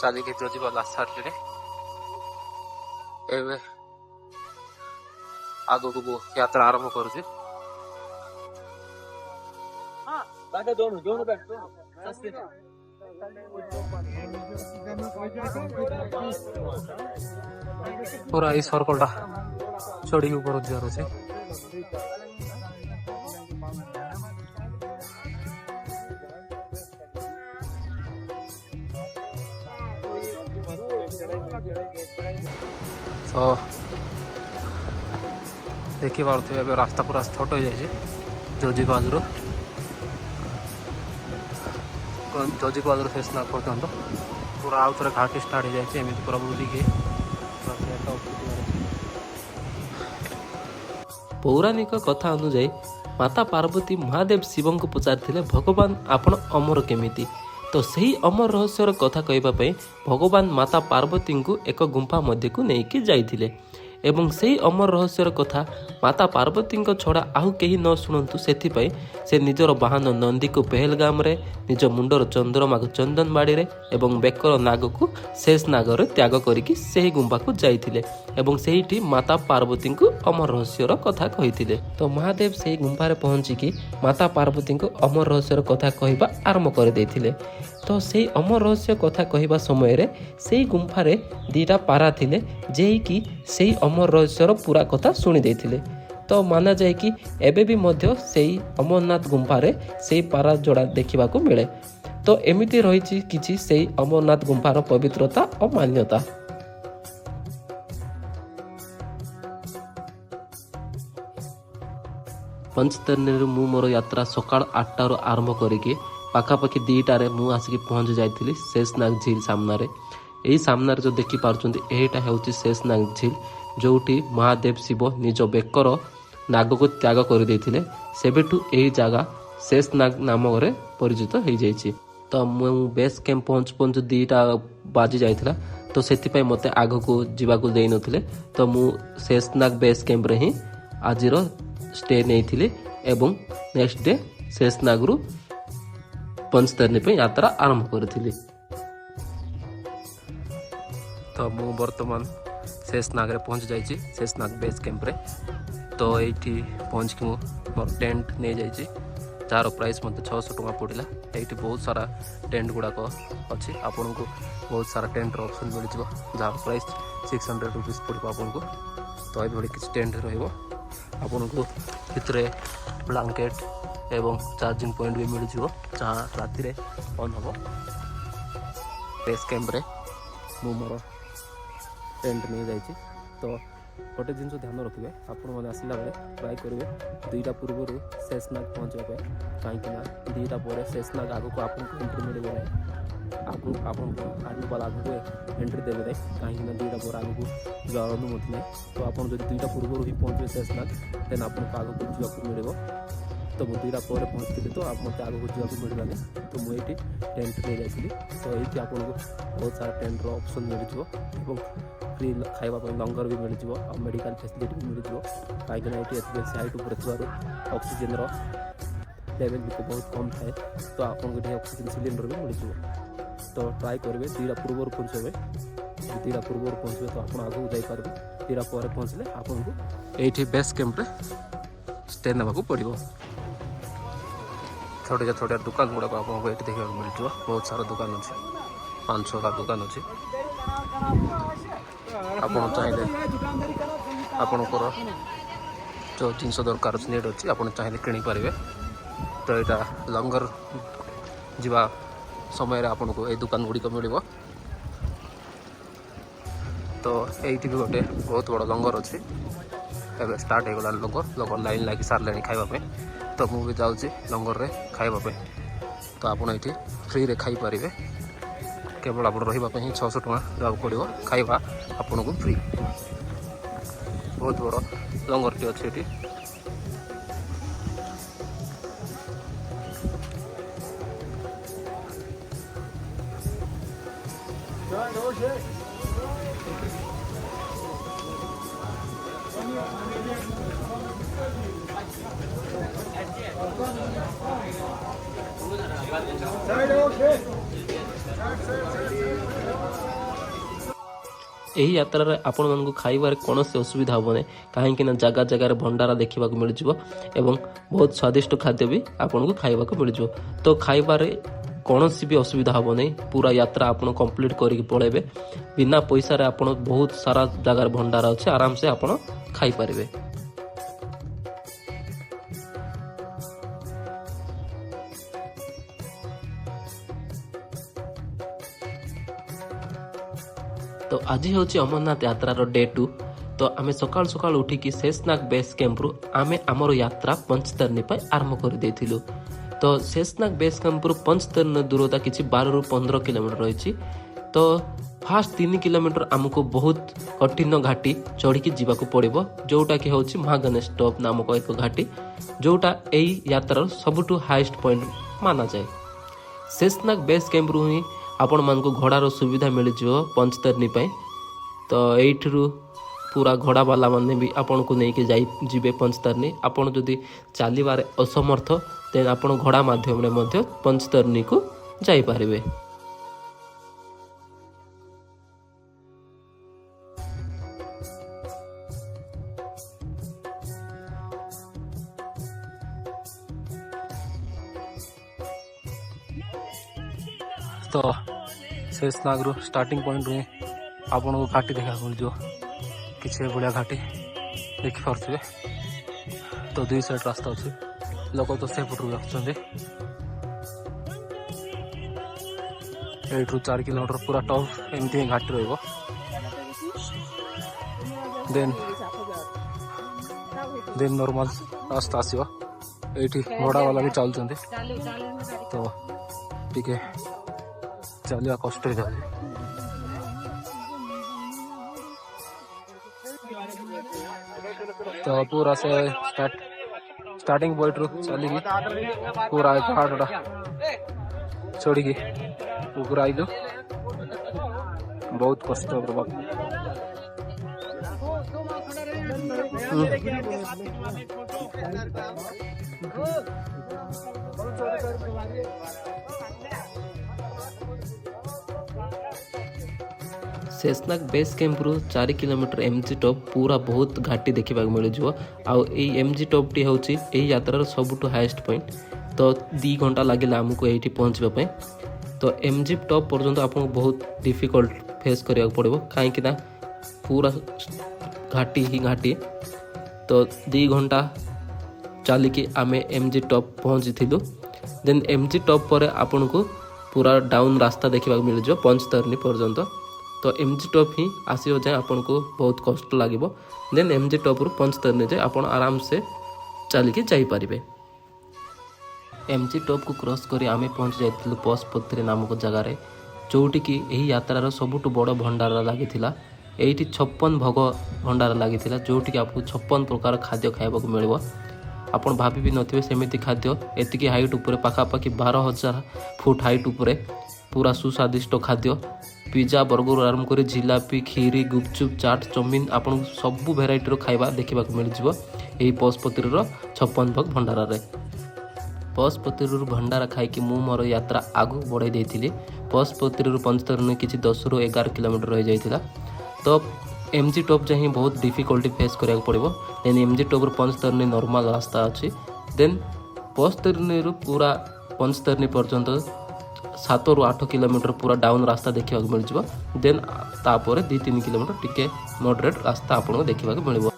ଚାଲିକି ଜଜିପାଲ ସାରିଲିଣି। ଏବେ ଆଗକୁ ମୁଁ ଯାତ୍ରା ଆରମ୍ଭ କରୁଛି। ପୁରା ଏଇ ସର୍କଲଟା ଚଢିକି ଉପର ଯିବାର ଅଛି। ତ ଦେଖିପାରୁଥିବେ ଏବେ ରାସ୍ତା ପୁରା ଛୋଟ ହେଇଯାଇଛି ଜଜିବାଜରୁ ଶେଷନାଗ ପର୍ଯ୍ୟନ୍ତ ପୁରା ଆଉ ଥରେ ଘାଟି ଷ୍ଟାର୍ଟ ହେଇଯାଇଛି ଏମିତି ପୁରା ବୁଲିକି ପୌରାଣିକ କଥା ଅନୁଯାୟୀ ମାତା ପାର୍ବତୀ ମହାଦେବ ଶିବଙ୍କୁ ପଚାରିଥିଲେ ଭଗବାନ ଆପଣ ଅମର କେମିତି? ତ ସେହି ଅମର ରହସ୍ୟର କଥା କହିବା ପାଇଁ ଭଗବାନ ମାତା ପାର୍ବତୀଙ୍କୁ ଏକ ଗୁମ୍ଫା ମଧ୍ୟକୁ ନେଇକି ଯାଇଥିଲେ ଏବଂ ସେହି ଅମର ରହସ୍ୟର କଥା ମାତା ପାର୍ବତୀଙ୍କ ଛଡ଼ା ଆଉ କେହି ନ ଶୁଣନ୍ତୁ ସେଥିପାଇଁ ସେ ନିଜର ବାହନ ନନ୍ଦୀକୁ ପେହେଲଗାମରେ, ନିଜ ମୁଣ୍ଡର ଚନ୍ଦ୍ରମାକୁ ଚନ୍ଦନବାଡ଼ିରେ ଏବଂ ବେକର ନାଗକୁ ଶେଷ ନାଗରେ ତ୍ୟାଗ କରିକି ସେହି ଗୁମ୍ଫାକୁ ଯାଇଥିଲେ ଏବଂ ସେଇଠି ମାତା ପାର୍ବତୀଙ୍କୁ ଅମର ରହସ୍ୟର କଥା କହିଥିଲେ। ତ ମହାଦେବ ସେହି ଗୁମ୍ଫାରେ ପହଞ୍ଚିକି ମାତା ପାର୍ବତୀଙ୍କୁ ଅମର ରହସ୍ୟର କଥା କହିବା ଆରମ୍ଭ କରିଦେଇଥିଲେ। ତ ସେଇ ଅମର ରହସ୍ୟ କଥା କହିବା ସମୟରେ ସେଇ ଗୁମ୍ଫାରେ ଦୁଇଟା ପାରା ଥିଲେ ଯିଏକି ସେଇ ଅମର ରହସ୍ୟର ପୁରା କଥା ଶୁଣି ଦେଇଥିଲେ। ତ ମାନାଯାଏ କି ଏବେ ବି ମଧ୍ୟ ସେଇ ଅମରନାଥ ଗୁମ୍ଫାରେ ସେଇ ପାରା ଯୋଡ଼ା ଦେଖିବାକୁ ମିଳେ। ତ ଏମିତି ରହିଛି କିଛି ସେଇ ଅମରନାଥ ଗୁମ୍ଫାର ପବିତ୍ରତା ଓ ମାନ୍ୟତା। ପଞ୍ଚତରଣୀରୁ ମୁଁ ମୋର ଯାତ୍ରା ସକାଳ 8ଟାରୁ ଆରମ୍ଭ କରିକି ପାଖାପାଖି 2ଟାରେ ମୁଁ ଆସିକି ପହଞ୍ଚି ଯାଇଥିଲି ଶେଷନାଗ ଝିଲ୍ ସାମ୍ନାରେ। ଏହି ସାମ୍ନାରେ ଯେଉଁ ଦେଖିପାରୁଛନ୍ତି ଏଇଟା ହେଉଛି ଶେଷନାଗ ଝିଲ୍, ଯେଉଁଠି ମହାଦେବ ଶିବ ନିଜ ବେକର ନାଗକୁ ତ୍ୟାଗ କରିଦେଇଥିଲେ। ସେବେଠୁ ଏହି ଜାଗା ଶେଷନାଗ ନାମରେ ପରିଚିତ ହେଇଯାଇଛି। ତ ମୁଁ ବେସ୍ କ୍ୟାମ୍ପ ପହଞ୍ଚୁ ପହଞ୍ଚୁ 2ଟା ବାଜି ଯାଇଥିଲା, ତ ସେଥିପାଇଁ ମୋତେ ଆଗକୁ ଯିବାକୁ ଦେଇନଥିଲେ। ତ ମୁଁ ଶେଷନାଗ ବେସ୍ କ୍ୟାମ୍ପରେ ହିଁ ଆଜିର ଷ୍ଟେ ନେଇଥିଲି ଏବଂ ନେକ୍ସଟ ଡେ ଶେଷନାଗରୁ ପଞ୍ଚତରଣୀ ପାଇଁ ଯାତ୍ରା ଆରମ୍ଭ କରିଥିଲି। ତ ମୁଁ ବର୍ତ୍ତମାନ ଶେଷନାଗରେ ପହଞ୍ଚି ଯାଇଛି, ଶେଷନାଗ ବେସ୍ କ୍ୟାମ୍ପରେ। ତ ଏଇଠି ପହଞ୍ଚିକି ମୁଁ ମୋର ଟେଣ୍ଟ ନେଇଯାଇଛି, ଯାହାର ପ୍ରାଇସ୍ ମୋତେ 600 ଟଙ୍କା ପଡ଼ିଲା। ଏଇଠି ବହୁତ ସାରା ଟେଣ୍ଟ ଗୁଡ଼ାକ ଅଛି, ଆପଣଙ୍କୁ ବହୁତ ସାରା ଟେଣ୍ଟର ଅପସନ୍ ମିଳିଯିବ, ଯାହାର ପ୍ରାଇସ୍ 600 ରୁପିସ୍ ପଡ଼ିବ ଆପଣଙ୍କୁ। ତ ଏଭଳି କିଛି ଟେଣ୍ଟ ରହିବ ଆପଣଙ୍କୁ, ଭିତରେ ବ୍ଲାଙ୍କେଟ୍ ଏବଂ ଚାର୍ଜିଂ ପଏଣ୍ଟ ବି ମିଳିଯିବ, ଯାହା ରାତିରେ ଅନ୍ ହେବ। ବେସ୍ କ୍ୟାମ୍ପରେ ମୁଁ ମୋର ଟେଣ୍ଟ ନେଇଯାଇଛି। ତ ଗୋଟେ ଜିନିଷ ଧ୍ୟାନ ରଖିବେ, ଆପଣମାନେ ଆସିଲା ବେଳେ ଟ୍ରାଏ କରିବେ 2ଟା ପୂର୍ବରୁ ଶେଷନାଗ ପହଞ୍ଚିବା ପାଇଁ, କାହିଁକିନା 2ଟା ପରେ ଶେଷନାଗ ଆଗକୁ ଆପଣଙ୍କୁ ଏଣ୍ଟ୍ରି ମିଳିବ ନାହିଁ। ଆପଣଙ୍କୁ ଆର୍ମିବାଲା ଆଗକୁ ଏଣ୍ଟ୍ରି ଦେବେ ନାହିଁ, କାହିଁକିନା 2ଟା ପରେ ଆଗକୁ ଯିବାର ଅନୁମତି ନାହିଁ। ତ ଆପଣ ଯଦି 2ଟା ପୂର୍ବରୁ ହିଁ ପହଞ୍ଚିବେ ଶେଷନାଗ, ଦେନ୍ ଆପଣଙ୍କୁ ଆଗକୁ ଯିବାକୁ ମିଳିବ। ତ ମୁଁ 2ଟା ପରେ ପହଞ୍ଚିଥିଲି, ତ ମୋତେ ଆଗକୁ ଯିବାକୁ ମିଳିଲାନି। ତ ମୁଁ ଏଇଠି ଟେଣ୍ଟ ନେଇଯାଇଥିଲି। ତ ଏଇଠି ଆପଣଙ୍କୁ ବହୁତ ସାରା ଟେଣ୍ଟର ଅପସନ୍ ମିଳିଯିବ ଏବଂ ଫ୍ରି ଖାଇବା ପାଇଁ ଲଙ୍ଗର ବି ମିଳିଯିବ ଆଉ ମେଡ଼ିକାଲ ଫେସିଲିଟି ବି ମିଳିଯିବ, କାହିଁକିନା ଏଇଠି ଏତେ ବେଶୀ ହାଇଟ୍ ଉପରେ ଥିବାରୁ ଅକ୍ସିଜେନର ଲେଭେଲ୍ ବି ବହୁତ କମ୍ ଥାଏ। ତ ଆପଣଙ୍କୁ ଏଠି ଅକ୍ସିଜେନ ସିଲିଣ୍ଡର ବି ମିଳିଯିବ। ତ ଟ୍ରାଏ କରିବେ 2ଟା ପୂର୍ବରୁ ପହଞ୍ଚିବେ। ଯଦି 2ଟା ପୂର୍ବରୁ ପହଞ୍ଚିବେ ତ ଆପଣ ଆଗକୁ ଯାଇପାରିବେ। 2ଟା ପରେ ପହଞ୍ଚିଲେ ଆପଣଙ୍କୁ ଏଇଠି ବେସ୍ କ୍ୟାମ୍ପରେ ଷ୍ଟେ ନେବାକୁ ପଡ଼ିବ। ଛୋଟିଆ ଦୋକାନ ଗୁଡ଼ାକ ଆପଣଙ୍କୁ ଏଇଠି ଦେଖିବାକୁ ମିଳିଯିବ, ବହୁତ ସାରା ଦୋକାନ ଅଛି, 5-6ଟା ଦୋକାନ ଅଛି। ଆପଣ ଚାହିଁଲେ ଆପଣଙ୍କର ଯେଉଁ ଜିନିଷ ଦରକାର ଅଛି, ନେଟ୍ ଅଛି, ଆପଣ ଚାହିଁଲେ କିଣିପାରିବେ। ତ ଏଇଟା ଲଙ୍ଗର ଯିବା ସମୟରେ ଆପଣଙ୍କୁ ଏଇ ଦୋକାନ ଗୁଡ଼ିକ ମିଳିବ। ତ ଏଇଠି ବି ଗୋଟେ ବହୁତ ବଡ଼ ଲଙ୍ଗର ଅଛି, ଏବେ ଷ୍ଟାର୍ଟ ହେଇଗଲାଣି ଲଙ୍ଗର ଲାଇନ୍ ଲାଗି ସାରିଲାଣି ଖାଇବା ପାଇଁ। ତ ମୁଁ ବି ଯାଉଛି ଲଙ୍ଗରରେ ଖାଇବା ପାଇଁ। ତ ଆପଣ ଏଇଠି ଫ୍ରିରେ ଖାଇପାରିବେ, କେବଳ ଆପଣ ରହିବା ପାଇଁ ହିଁ 600 ଟଙ୍କା ଦେବାକୁ ପଡ଼ିବ, ଖାଇବା ଆପଣଙ୍କୁ ଫ୍ରି। ବହୁତ ବଡ଼ ଲଙ୍ଗରଟି ଅଛି ଏଠି। ଏହି ଯାତ୍ରାରେ ଆପଣମାନଙ୍କୁ ଖାଇବାରେ କୌଣସି ଅସୁବିଧା ହେବ ନାହିଁ, କାହିଁକିନା ଜାଗାରେ ଭଣ୍ଡାରା ଦେଖିବାକୁ ମିଳିଯିବ ଏବଂ ବହୁତ ସ୍ୱାଦିଷ୍ଟ ଖାଦ୍ୟ ବି ଆପଣଙ୍କୁ ଖାଇବାକୁ ମିଳିଯିବ। ତ ଖାଇବାରେ କୌଣସି ବି ଅସୁବିଧା ହେବ ନାହିଁ, ପୁରା ଯାତ୍ରା ଆପଣ କମ୍ପ୍ଲିଟ୍ କରିକି ପଳାଇବେ। ବିନା ପଇସାରେ ଆପଣ ବହୁତ ସାରା ଜାଗାରେ ଭଣ୍ଡାରା ଅଛି, ଆରାମସେ ଆପଣ ଖାଇପାରିବେ। तो आज हूँ अमरनाथ यात्रार डे 2। तो आम सकाल सकाल उठिकी शेषनाग बेस कैंप्रु आमे आमर यात्रा पंचतरणी आरंभ कर देथिलु। तो शेषनाग बेस कैंप्रु पंचतरणी दूरता किसी 12 ରୁ 15 किलोमीटर रही। तो फास्ट 3 किलोमीटर आमको बहुत कठिन घाटी चढ़ी जावाक पड़ो, जोटा कि हूँ महागणेश टॉप नामक एक घाटी, जोटा यही यात्रार सबुठु हाईएस्ट पॉइंट माना जाए। शेषनाग बेस कैंप्रु ही आपण मानक घोड़ार सुविधा मिल जाव पंचतरणी। तो यू पूरा घोड़ा वाला मैंने भी आपन को लेकिन जाइए पंचतरणी। आपड़ जदि चलबार असमर्थ देन आप घोड़ा माध्यम पंचतरणी को जाइपारे। तो शेषनाग रु स्टार्टिंग पॉइंट रू आपन को घाटी देखा मिल किसी बढ़िया घाटी देखिपे। तो दुई साइड रास्ता अच्छे, लोक तो से पटू आसुँच। 8 ରୁ 4 किलोमीटर पूरा टॉप एमती ही घाटी रही। देन नॉर्मल रास्ता आसो। ये घोड़ा वाला भी चलते, तो टिके चलिया कष्ट हो जाए। तो पूरा से स्टार्टिंग पॉइंट रू चलिकी पूरा घाटा चढ़ी ऊपर आइलु। बहुत कष्ट प्रभाव। शेषनाग बेस कैंप्रु 4 किलोमीटर एमजी टॉप पूरा बहुत घाटी देखा मिल जाव। एमजी टॉप टी हूँ यही यात्रार सबुठु हाईएस्ट पॉइंट। तो 2 घंटा लगे आमको ये पहुँचापी। तो एमजी टॉप पर्यंत आपको बहुत डिफिकल्ट फेस करा पड़ो, कहीं पूरा घाटी ही घाटी। तो 2 घंटा चलिकी आम एमजी टॉप पहुँची। देन एमजी टॉप पर आपन को पूरा डाउन रास्ता देखा मिल जाव पंचतरणी पर्यंत। तो एमजी टॉप ही आसो जाए आपन को बहुत कष्ट लगे। देन एमजी टॉप रु पंचतरणी जाए आप आराम से चलिकी जाइपारे। एमजी टॉप को क्रॉस करी आमे पहुँच जाइलु पशुपति नामक जगार, जोटी की यही यात्रार सबुठु बड़ भंडार लगी। ये 56 भोग भंडार लगी, जोटी की आपको 56 प्रकार खाद्य खाइबा मिल। आप भाभी भी नथिबे सेमिति खाद्य एतिकी हाइट उपर पाखापाखि 12,000 फुट हाइट उपर पूरा सुस्वादिष्ट खाद्य पिज्जा बर्गर आरंभ कर जिलापी खीरी गुपचुप चाट चाउमिन आपन सबू भेराइटर खाइबा देखा मिल जाव यही पशुपतिर 56 भोग भंडार। पशुपतिर भंडार खाई मु मोर यात्रा आगु बढ़ाई देती। पशुपतिर पंचतरणी किसी 10 ରୁ 11 किलोमीटर रही जाता। तो एमजी टॉप जाए बहुत डिफिकल्टी फेस करा पड़ो। Then MG top Panchtarni normal रास्ता अच्छी। देन पशुपतिर पूरा पंचतरणी पर्यंत 7 ରୁ 8 किलोमीटर पूरा डाउन रास्ता देखा मिल जाव। देन तापर 2-3 किलोमीटर टिके मॉडरेट रास्ता आपको देखा मिल।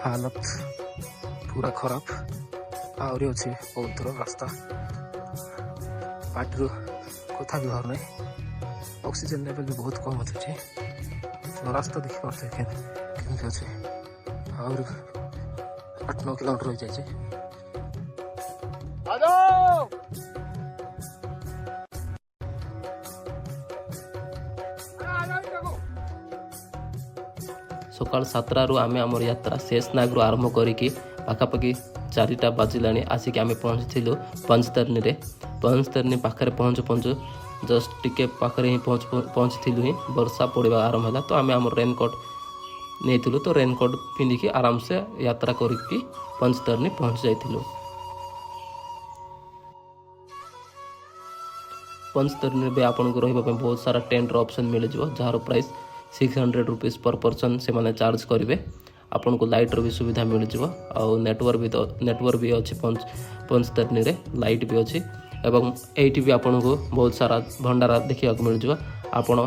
हालत पूरा खराब आहरी अच्छे बहुत दूर रास्ता। पार्टी कथा भी बाहर नहीं। ऑक्सीजन लेवल भी बहुत कम अच्छे। तो रास्ता देखी पार्थे केमती अच्छे आहरी 8-9 किलोमीटर रही जाए। सकाल 7 आम आम यात्रा शेषनाग आरंभ करी पाखापाखि 4टा बाजिला आसिक आम पहुँचलु पंचतरणी। पंचतरणी पाखे पहुँचु पहुँचु जस्ट टिके पाखे ही पहुँचलु ही वर्षा पड़ा आरंभ है। तो आम आम रेनकोट नहीं, तो रेनकोट पिंधिकी आराम से यात्रा करी पंचतरणी पहुँच जाइलु। पंचतरणी में आपन को रही बहुत सारा टेंट ऑप्शन मिल जाव, jar price 600 rupees per person से माने चार्ज करेंगे। आपन को लाइटर भी सुविधा मिल जाव और नेटवर्क भी अच्छी पंचतरणी रे लाइट भी अच्छी। एवं एटी भी आपन को बहुत सारा भंडारा देखा मिल जाव। आपन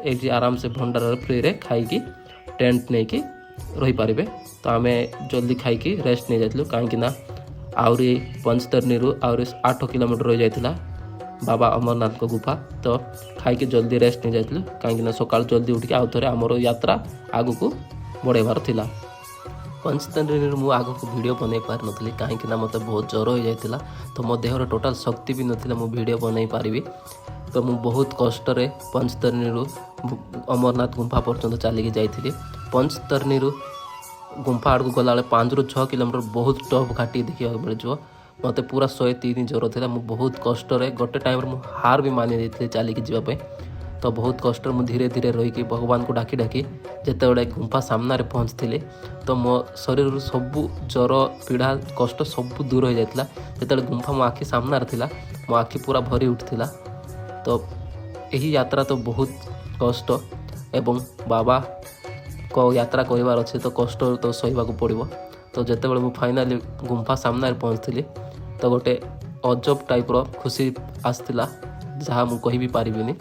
ଏଇଠି ଆରାମସେ ଭଣ୍ଡାରରେ ଫ୍ରିରେ ଖାଇକି ଟେଣ୍ଟ ନେଇକି ରହିପାରିବେ। ତ ଆମେ ଜଲ୍ଦି ଖାଇକି ରେଷ୍ଟ ନେଇଯାଇଥିଲୁ, କାହିଁକିନା ଆହୁରି ପଞ୍ଚତରଣୀରୁ ଆହୁରି 8 କିଲୋମିଟର ରହିଯାଇଥିଲା ବାବା ଅମରନାଥଙ୍କ ଗୁଫା। ତ ଖାଇକି ଜଲ୍ଦି ରେଷ୍ଟ ନେଇଯାଇଥିଲୁ, କାହିଁକିନା ସକାଳୁ ଜଲ୍ଦି ଉଠିକି ଆଉ ଥରେ ଆମର ଯାତ୍ରା ଆଗକୁ ବଢ଼େଇବାର ଥିଲା। ପଞ୍ଚତରଣୀରୁ ମୁଁ ଆଗକୁ ଭିଡ଼ିଓ ବନେଇ ପାରିନଥିଲି, କାହିଁକିନା ମୋତେ ବହୁତ ଜ୍ୱର ହୋଇଯାଇଥିଲା। ତ ମୋ ଦେହରେ ଟୋଟାଲ୍ ଶକ୍ତି ବି ନଥିଲା ମୁଁ ଭିଡ଼ିଓ ବନେଇ ପାରିବି। ତ ମୁଁ ବହୁତ କଷ୍ଟରେ ପଞ୍ଚତରଣୀରୁ ଅମରନାଥ ଗୁମ୍ଫା ପର୍ଯ୍ୟନ୍ତ ଚାଲିକି ଯାଇଥିଲି। ପଞ୍ଚତରଣୀରୁ ଗୁମ୍ଫା ଆଡ଼କୁ ଗଲାବେଳେ 5ରୁ 6 କିଲୋମିଟର ବହୁତ ଟଫ୍ ଘାଟି ଦେଖିବାକୁ ମିଳିଯିବ। ମୋତେ ପୁରା 103 ଜ୍ୱର ଥିଲା। ମୁଁ ବହୁତ କଷ୍ଟରେ ଗୋଟେ ଟାଇମ୍ରେ ମୁଁ ହାର ବି ମାନି ଦେଇଥିଲି ଚାଲିକି ଯିବା ପାଇଁ। ତ ବହୁତ କଷ୍ଟରେ ମୁଁ ଧୀରେ ଧୀରେ ରହିକି ଭଗବାନଙ୍କୁ ଡାକି ଡାକି ଯେତେବେଳେ ଗୁମ୍ଫା ସାମ୍ନାରେ ପହଞ୍ଚିଥିଲି, ତ ମୋ ଶରୀରରୁ ସବୁ ଜ୍ୱର ପୀଡ଼ା କଷ୍ଟ ସବୁ ଦୂର ହୋଇଯାଇଥିଲା। ଯେତେବେଳେ ଗୁମ୍ଫା ମୋ ଆଖି ସାମ୍ନାରେ ଥିଲା, ମୋ ଆଖି ପୁରା ଭରି ଉଠିଥିଲା। ତ ଏହି ଯାତ୍ରା ତ ବହୁତ କଷ୍ଟ, ଏବଂ ବାବାଙ୍କ ଯାତ୍ରା କରିବାର ଅଛି ତ କଷ୍ଟ ତ ସହିବାକୁ ପଡ଼ିବ। ତ ଯେତେବେଳେ ମୁଁ ଫାଇନାଲି ଗୁମ୍ଫା ସାମ୍ନାରେ ପହଞ୍ଚିଥିଲି, ତ ଗୋଟେ ଅଜବ ଟାଇପ୍ର ଖୁସି ଆସିଥିଲା, ଯାହା ମୁଁ କହିବି ପାରିବିନି।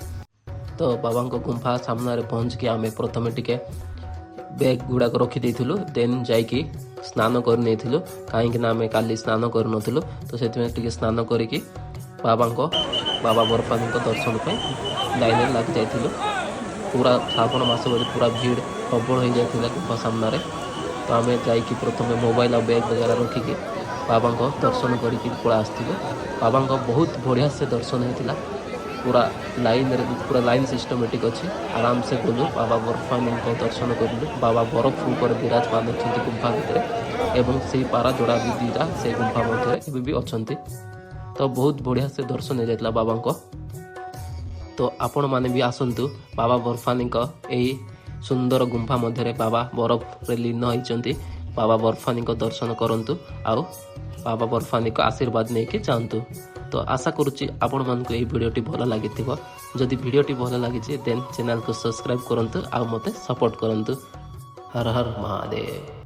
ତ ବାବାଙ୍କ ଗୁମ୍ଫା ସାମ୍ନାରେ ପହଞ୍ଚିକି ଆମେ ପ୍ରଥମେ ଟିକେ ବ୍ୟାଗ୍ ଗୁଡ଼ାକ ରଖିଦେଇଥିଲୁ, ଦେନ୍ ଯାଇକି ସ୍ନାନ କରିନେଇଥିଲୁ, କାହିଁକିନା ଆମେ କାଲି ସ୍ନାନ କରିନଥିଲୁ। ତ ସେଥିପାଇଁ ଟିକେ ସ୍ନାନ କରିକି ବାବା ବରଫାନଙ୍କ ଦର୍ଶନ ପାଇଁ ଲାଇନରେ ଲାଗି ଯାଇଥିଲୁ। ପୁରା ଶ୍ରାବଣ ମାସ ବୋଲି ପୁରା ଭିଡ଼ ପ୍ରବଳ ହୋଇଯାଇଥିଲା ଗୁମ୍ଫା ସାମ୍ନାରେ। ତ ଆମେ ଯାଇକି ପ୍ରଥମେ ମୋବାଇଲ ଆଉ ବ୍ୟାଗ୍ ବଗେରା ରଖିକି ବାବାଙ୍କ ଦର୍ଶନ କରିକି ପଳେଇ ଆସିଥିଲୁ। ବାବାଙ୍କ ବହୁତ ବଢ଼ିଆ ସେ ଦର୍ଶନ ହେଇଥିଲା। ପୁରା ଲାଇନ୍ ସିଷ୍ଟମେଟିକ୍ ଅଛି। ଆରାମସେ ଗଲୁ, ବାବା ବରଫାନଙ୍କ ଦର୍ଶନ କରିଲୁ। ବାବା ବରଫ ଉପରେ ବିରାଜମାନ ଅଛନ୍ତି ଗୁମ୍ଫା ଭିତରେ, ଏବଂ ସେଇ ପାରା ଯୋଡ଼ା ବି ଦୁଇଟା ସେଇ ଗୁମ୍ଫା ମଧ୍ୟରେ ଏବେ ବି ଅଛନ୍ତି। ତ ବହୁତ ବଢ଼ିଆ ସେ ଦର୍ଶନ ହେଇଯାଇଥିଲା ବାବାଙ୍କ। ତ ଆପଣମାନେ ବି ଆସନ୍ତୁ, ବାବା ବରଫାନଙ୍କ ଏହି ସୁନ୍ଦର ଗୁମ୍ଫା ମଧ୍ୟରେ ବାବା ବରଫରେ ଲୀନ ହୋଇଛନ୍ତି। ବାବା ବରଫାନଙ୍କ ଦର୍ଶନ କରନ୍ତୁ, ଆଉ ବାବା ବରଫାନଙ୍କ ଆଶୀର୍ବାଦ ନେଇକି ଯାଆନ୍ତୁ। ତ ଆଶା କରୁଛି ଆପଣମାନଙ୍କୁ ଏହି ଭିଡ଼ିଓଟି ଭଲ ଲାଗିଥିବ। ଯଦି ଭିଡ଼ିଓଟି ଭଲ ଲାଗିଛି ଦେନ୍ ଚ୍ୟାନେଲକୁ ସବସ୍କ୍ରାଇବ୍ କରନ୍ତୁ, ଆଉ ମୋତେ ସପୋର୍ଟ କରନ୍ତୁ। ହର ହର ମହାଦେବ।